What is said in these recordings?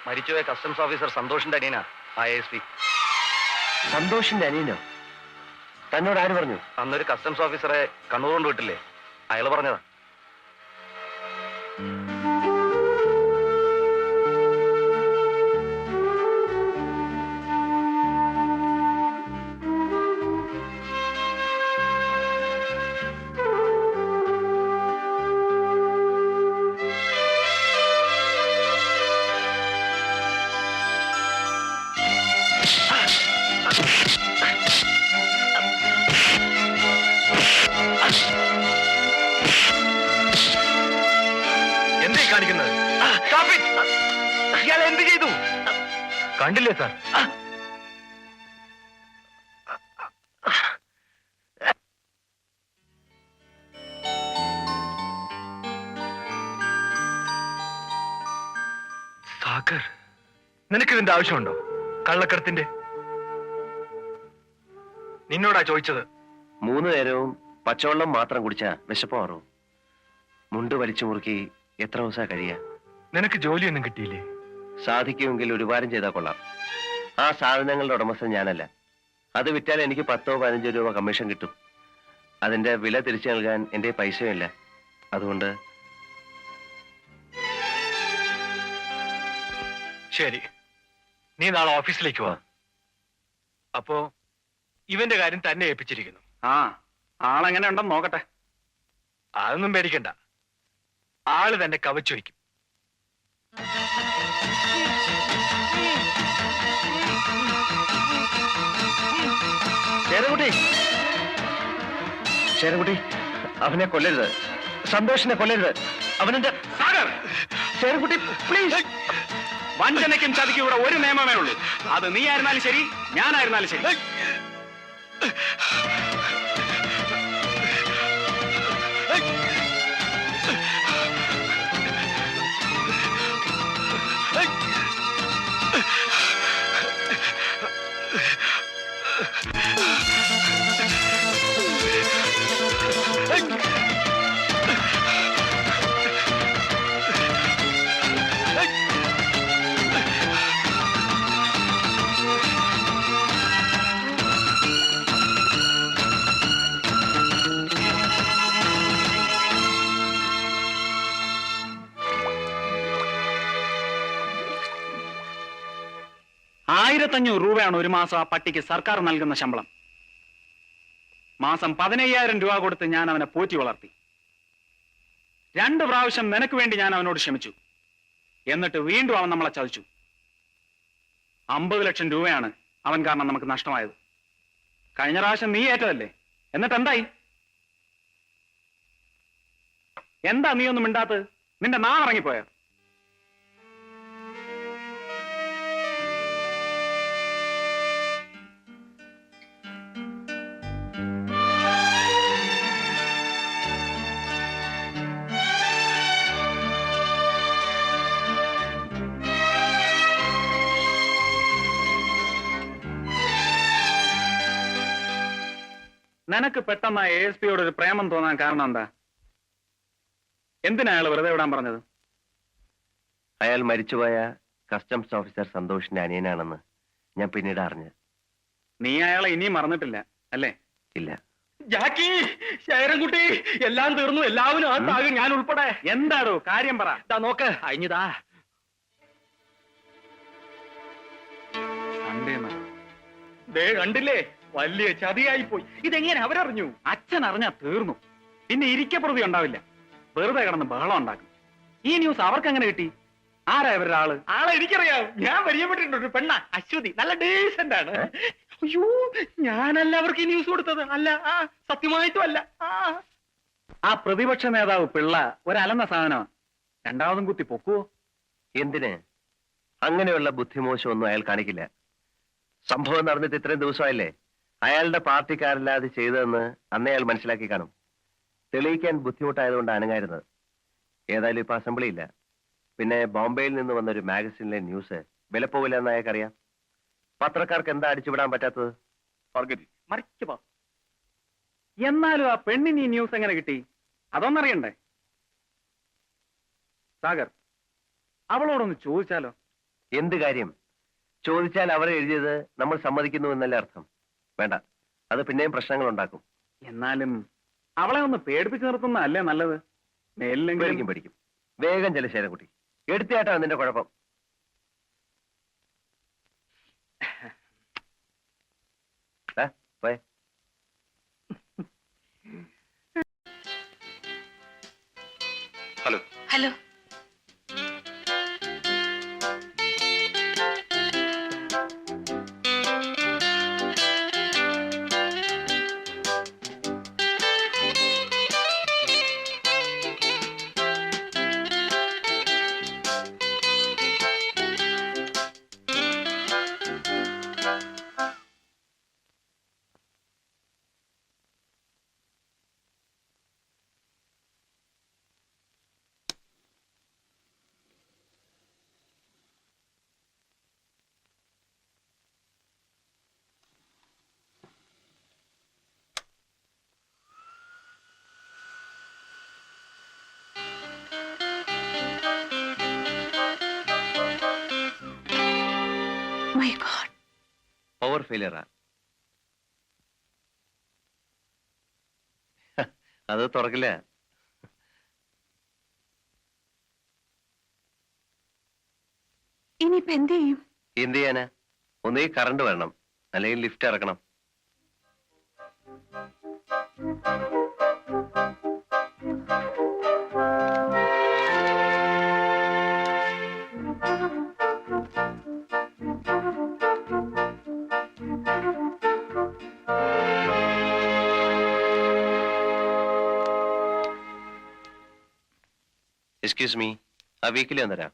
മരിച്ചുപോയ customs officer സന്തോഷിന്റെ അനിയനാ ISP. സന്തോഷിന്റെ അനിയനോ? തന്നോട് ആര് പറഞ്ഞു? അന്നൊരു കസ്റ്റംസ് ഓഫീസറെ കണ്ണൂർ കൊണ്ട് വിട്ടില്ലേ, അയാൾ പറഞ്ഞതാ. എന്തേ കാണിക്കുന്നത്? ഇയാൾ എന്ത് ചെയ്തു? കണ്ടില്ലേ സാർ? സാഗർ, നിനക്കിതിന്റെ ആവശ്യമുണ്ടോ? കള്ളക്കടത്തിന്റെ നിന്നോടാ ചോദിച്ചത്. 3 നേരവും പച്ചവെള്ളം മാത്രം കുടിച്ചാ വിശപ്പ് മാറും. മുണ്ട് വലിച്ചു മുറുക്കി എത്ര ദിവസം കഴിയാ? നിനക്ക് ജോലിയൊന്നും കിട്ടിയില്ലേ? സാധിക്കുമെങ്കിൽ ഒരു വാരം ചെയ്താൽ കൊള്ളാം. ആ സാധനങ്ങളുടെ ഉടമസ്ഥൻ ഞാനല്ല. അത് വിറ്റാൽ എനിക്ക് 10-15 രൂപ കമ്മീഷൻ കിട്ടും. അതിന്റെ വില തിരിച്ചു നൽകാൻ എന്റെ പൈസയുമില്ല. അതുകൊണ്ട് ശരി, നീ നാളെ ഓഫീസിലേക്ക് വാ. അപ്പോ ഇവന്റെ കാര്യം തന്നെ ഏൽപ്പിച്ചിരിക്കുന്നു. ആളെങ്ങനെ ഉണ്ടെന്ന് നോക്കട്ടെ. അതൊന്നും പേടിക്കണ്ട, ആള് തന്നെ കവച്ചു വയ്ക്കും. ശേരൻകുട്ടി, അവനെ കൊല്ലരുത്. സന്തോഷിനെ കൊല്ലരുത്. അവനെന്റെ സാഗർ, ശേരൻകുട്ടി പ്ലീസ്. വഞ്ചനയ്ക്കും ചതിക്കും ഇവിടെ ഒരു നിയമമേ ഉള്ളൂ. അത് നീ ആയിരുന്നാലും ശരി, ഞാനായിരുന്നാലും ശരി. ₹1500 ഒരു മാസം ആ പട്ടിക്ക് സർക്കാർ നൽകുന്ന ശമ്പളം. മാസം 15,000 രൂപ കൊടുത്ത് ഞാൻ അവനെ പോറ്റി വളർത്തി. 2 പ്രാവശ്യം നിനക്ക് വേണ്ടി ഞാൻ അവനോട് ക്ഷമിച്ചു. എന്നിട്ട് വീണ്ടും അവൻ നമ്മളെ ചതിച്ചു. 50 ലക്ഷം രൂപയാണ് അവൻ കാരണം നമുക്ക് നഷ്ടമായത്. കഴിഞ്ഞ പ്രാവശ്യം നീ ഏറ്റതല്ലേ? എന്നിട്ട് എന്തായി? എന്താ നീ ഒന്നും മിണ്ടാത്തത്? നിന്റെ നാ ഇറങ്ങിപ്പോയോ? നിനക്ക് പെട്ടെന്ന് ASPയോട് ഒരു പ്രേമം തോന്നാൻ കാരണം എന്താ? എന്തിനാ അയാൾ വെറുതെ വിടാൻ പറഞ്ഞത്? അയാൾ മരിച്ചുപോയ കസ്റ്റംസ് ഓഫീസർ സന്തോഷിന്റെ അനിയനാണെന്ന് ഞാൻ പിന്നീട് അറിഞ്ഞു. നീ അയാളെ ഇനിയും മറന്നിട്ടില്ല അല്ലേ? ഇല്ല. ജാക്കി, ശേരൻകുട്ടി, എല്ലാം തീർന്നു. എല്ലാവരും ആ താകും, ഞാൻ ഉൾപ്പെടെ. എന്താടോ കാര്യം പറ. നോക്ക്, അഴിഞ്ഞതാ. കണ്ടില്ലേ, വലിയ ചതിയായി പോയി. ഇതെങ്ങനെ അവരറിഞ്ഞു? അച്ഛൻ അറിഞ്ഞാ തീർന്നു. പിന്നെ ഇരിക്കപ്രതി ഉണ്ടാവില്ല. വെറുതെ കിടന്ന് ബഹളം ഉണ്ടാക്കും. ഈ ന്യൂസ് അവർക്ക് എങ്ങനെ കിട്ടി? ആരാ ഇവരുടെ ആള്? ആളെ എനിക്കറിയാം. ഞാൻ പരിചയപ്പെട്ടിട്ടുണ്ട്. ഒരു പെണ്ണ, അശ്വതി. നല്ല ഡീസന്റ് ആണ്. അയ്യോ, ഞാനല്ല അവർക്ക് ഈ ന്യൂസ് കൊടുത്തത്. അല്ല, സത്യമായിട്ടും അല്ല. ആ പ്രതിപക്ഷ നേതാവ് പിള്ള ഒരലന്ന സാധനമാണ്. രണ്ടാമതും കുത്തി പൊക്കുവോ? എന്തിന്? അങ്ങനെയുള്ള ബുദ്ധിമോശമൊന്നും അയാൾ കാണിക്കില്ല. സംഭവം നടന്നിട്ട് ഇത്രയും ദിവസമായില്ലേ? അയാളുടെ പാർട്ടിക്കാരല്ലാതെ ചെയ്തതെന്ന് അന്നേ അയാൾ മനസ്സിലാക്കി കാണും. തെളിയിക്കാൻ ബുദ്ധിമുട്ടായതുകൊണ്ട് അനങ്ങായിരുന്നത്. ഏതായാലും ഇപ്പൊ അസംബ്ലി ഇല്ല. പിന്നെ ബോംബെയിൽ നിന്ന് വന്നൊരു മാഗസിനിലെ ന്യൂസ് വിലപ്പോവില്ല എന്ന് അയാൾക്കറിയാം. പത്രക്കാർക്ക് എന്താ അടിച്ചുവിടാൻ പറ്റാത്തത്? മറിക്കുപോ. എന്നാലും ആ പെണ്ണിന് ഈ ന്യൂസ് എങ്ങനെ കിട്ടി? അതൊന്നറിയണ്ടേ? സാഗർ, അവളോടൊന്ന് ചോദിച്ചാലോ? എന്ത് കാര്യം? ചോദിച്ചാൽ അവർ എഴുതിയത് നമ്മൾ സമ്മതിക്കുന്നു എന്നല്ലേ അർത്ഥം? വേണ്ട, അത് പിന്നെയും പ്രശ്നങ്ങൾ ഉണ്ടാക്കും. എന്നാലും അവളെ ഒന്ന് പേടിപ്പിച്ച് നിർത്തുന്നതല്ലേ നല്ലത്. പേടിക്കും പേടിക്കും. വേഗം ചെല ശേരക്കുട്ടി, എടുത്തിയാട്ടാ നിന്റെ കുഴപ്പം. പോയെ. Hello. Hello. My God. Power ഫെയിലിയറാ. അത് തുറക്കില്ല. ഇനിയിപ്പോ എന്ത് ചെയ്യും? എന്ത് ചെയ്യാനാ? ഒന്നീ കറണ്ട് വരണം, അല്ലെങ്കിൽ ലിഫ്റ്റ് ഇറക്കണം. എക്സ്ക്യൂസ് മീ, ആ വീക്കിലി വന്നരാം.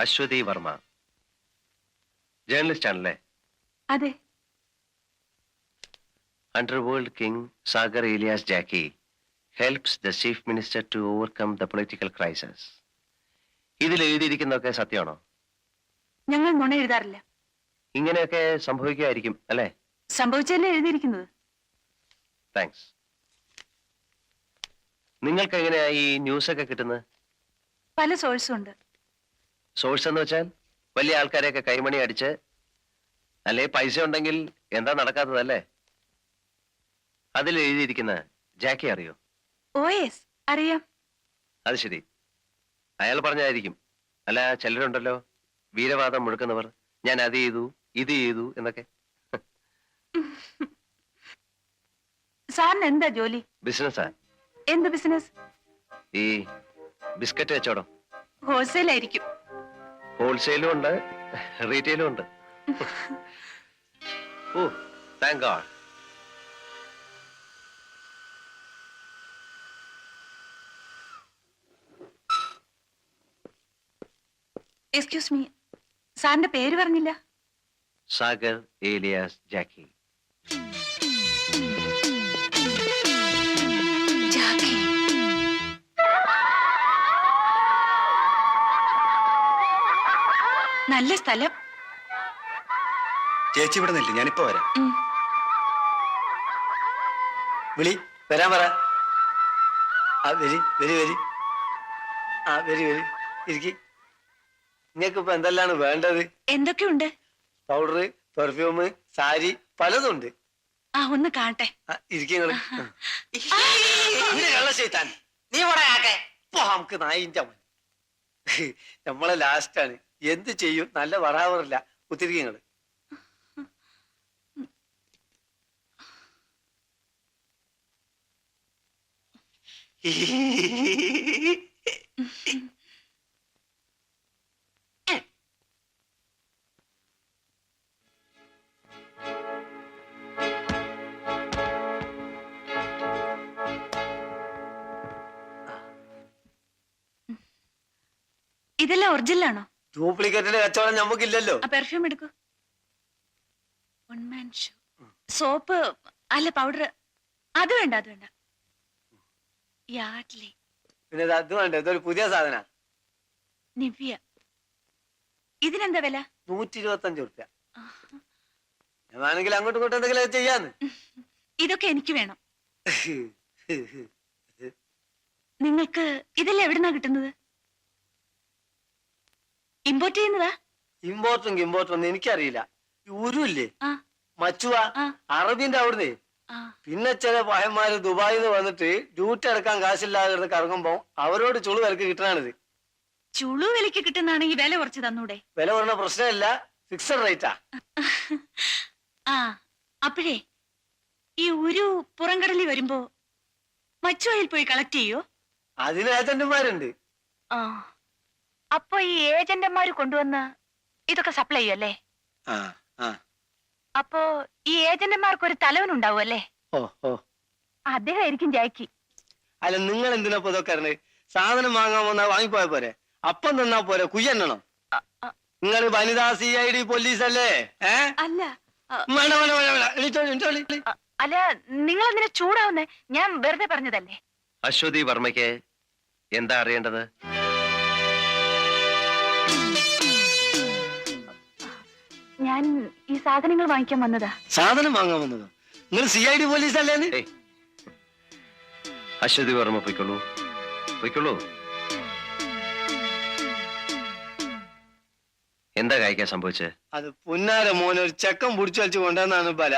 അശ്വതി വർമ്മ, ജേർണലിസ്റ്റ് ആണല്ലേ? അതെ. Underworld King Sagar Elias Jackie helps the chief minister to overcome the political crisis. ഇതിൽ എഴുതിയിരിക്കുന്നതൊക്കെ സത്യമാണോ? ഞങ്ങൾ നുണ എഴുതാറില്ല. ഇങ്ങനെയൊക്കെ സംഭവിക്കുമായിരിക്കും അല്ലേ? സംഭവിച്ചല്ലേ എഴുതിയിരിക്കുന്നത്. താങ്ക്സ്. നിങ്ങൾക്ക് എങ്ങനെയാ ഈ ന്യൂസ് ഒക്കെ കിട്ടുന്നത്? പല സോഴ്സും ഉണ്ട്. സോഴ്സ് എന്ന് വെച്ചാൽ വലിയ ആൾക്കാരെയൊക്കെ കൈമണി അടിച്ച്, അല്ലെ പൈസ ഉണ്ടെങ്കിൽ എന്താ നടക്കാത്തതല്ലേ? അതിൽ എഴുതിയിരിക്കുന്ന ജാക്കി അറിയോ? ഓയെസ്, അറിയാം. അത് ശരി, അയാൾ പറഞ്ഞായിരിക്കും. അല്ല, ചിലരുണ്ടല്ലോ വീരവാദം മുഴക്കുന്നവർ, ഞാൻ അത് ചെയ്തു ഇത് ചെയ്തു എന്നൊക്കെ. സാറിന് എന്താ ജോലി? ബിസിനസ്സാ. എന്ത് ബിസിനസ്? ഈ ബിസ്ക്കറ്റ് കച്ചവടം. ഹോൾസെയിൽ ആയിരിക്കും. ഹോൾസെയിലും ഉണ്ട്, റീറ്റെയിലും ഉണ്ട്. ഓ, താങ്ക് ഗോഡ്. എക്സ്ക്യൂസ് മീ, സാറിന്റെ പേര് പറഞ്ഞില്ല. സാഗർ ഏലിയാസ് ജാക്കി. ജാക്കി. നല്ല സ്ഥലം. ചേച്ചി ഇവിടെ നില്ല, ഞാനിപ്പോ വരാം. ഉം. വിളി, വരാൻ പറ. ആ വരി വരി വരി. ആ വരി വരി, ഇരിക്കി. നിങ്ങൾക്ക് ഇപ്പൊ എന്തെല്ലാണ് വേണ്ടത്? എന്തൊക്കെയുണ്ട്? പൗഡർ, പെർഫ്യൂം, സാരി, പലതുണ്ട്. ആ, ഒന്ന് കാണട്ടെ. ഇരിക്കങ്ങള്. നീ നമുക്ക് നായിന്റെ അവൻ നമ്മളെ ലാസ്റ്റാണ്. എന്ത് ചെയ്യും? നല്ല വറാവറില്ല. കുത്തിരിക്കങ്ങള്. ഇതെല്ലാം ഒറിജിനലാണോ? ഡ്യൂപ്ലിക്കേറ്റിന്റെ കച്ചവടം നമുക്കില്ലല്ലോ. ആ പെർഫ്യൂം എടുക്കൂ. സോപ്പ് അല്ല, പൗഡർ. അത് വേണ്ട, അത് വേണ്ട. യാഡ്ലി. പിന്നെ അത് വേണ്ട, ഇതൊരു പുതിയ സാധന. നിവ്യ. ഇതിനെന്താ വില? 125 ഉറുപ്പ്യ. ഞാൻ വേണമെങ്കിൽ അങ്ങോട്ടും ഇങ്ങോട്ടും എന്തെങ്കിലും ചെയ്യാന്ന്. ഇതൊക്കെ എനിക്ക് വേണം. നിങ്ങൾക്ക് ഇതെല്ലാം എവിടുന്നാ കിട്ടുന്നത്? ഇമ്പോർട്ട് ചെയ്യുന്നതാ? ഇമ്പോർട്ടൊന്നും എനിക്കറിയില്ല. ഈ ഉരുല്ലേ ആ, മച്ചുവ ആ. അറബിന്റെ അവിടുന്ന് ആ. പിന്നെ ചില പഹന്മാര് ദുബായിൽ നിന്ന് വന്നിട്ട് ഡ്യൂട്ടി അടക്കാൻ കാശില്ലാതെ കറങ്ങുമ്പോ അവരോട് ചുളു വിലക്ക് കിട്ടണാണിത്. ചുളു വിലക്ക് കിട്ടുന്നാണെങ്കിൽ വില കുറച്ച് തന്നൂടെ? വില പറഞ്ഞ പ്രശ്നമില്ല, ഫിക്സഡ് റേറ്റാ. ആ, അപ്പോഴേ ഈ ഒരു പുറംകടലിൽ വരുമ്പോ മച്ചുവയിൽ പോയി കളക്ട് ചെയ്യോ? അതിന് ഏജന്റുമാരുണ്ട്. ആ, അപ്പൊ ഈ ഏജന്റന്മാര് കൊണ്ടുവന്ന് ഇതൊക്കെ സപ്ലൈ ചെയ്യല്ലേ? ആ ആ അപ്പോ ഈ ഏജന്റന്മാർക്ക് ഒരു തലവനുണ്ടാവും അല്ലേ? ഓ ഓ അദ്ദേഹം ആയിരിക്കും ജാക്കി. അല്ല, നിങ്ങൾ എന്തിനാ ഇപ്പൊ ഇതൊക്കെ അറിഞ്ഞത്? സാധനം വാങ്ങാൻ വന്നാ വാങ്ങിപ്പോയ പോരെ, അപ്പം തന്നാ പോരെ, കുയ്യണ്ണണം. നിങ്ങൾ വനിതാ CID പോലീസല്ലേ? അല്ല വേണ്ട വേണ്ട വേണ്ട വേണ്ട, എണീറ്റോളി, എണീറ്റോളി. അല്ല, നിങ്ങൾ എന്തിനാ ചൂടാവുന്നേ? ഞാൻ വെറുതെ പറഞ്ഞതല്ലേ. അശ്വതി വർമ്മയ്ക്ക് എന്താ അറിയേണ്ടത്? ഞാൻ ഈ സാധനങ്ങൾ വാങ്ങിക്കാൻ വന്നതാ. സാധനം വാങ്ങാൻ വന്നതോ? നിങ്ങൾ CID പോലീസല്ലേന്ന്? ഏയ്, അശ്വതി വർമ്മ പൊയ്ക്കൊള്ളൂ, പൊയ്ക്കൊള്ളൂ. എന്താ കായ്ക്കാൻ സംഭവിച്ചത്? അത് പുന്നാര മോനെ ഒരു ചെക്കൻ പിടിച്ചു വലിച്ചു കൊണ്ടുവന്നാണ് ബല.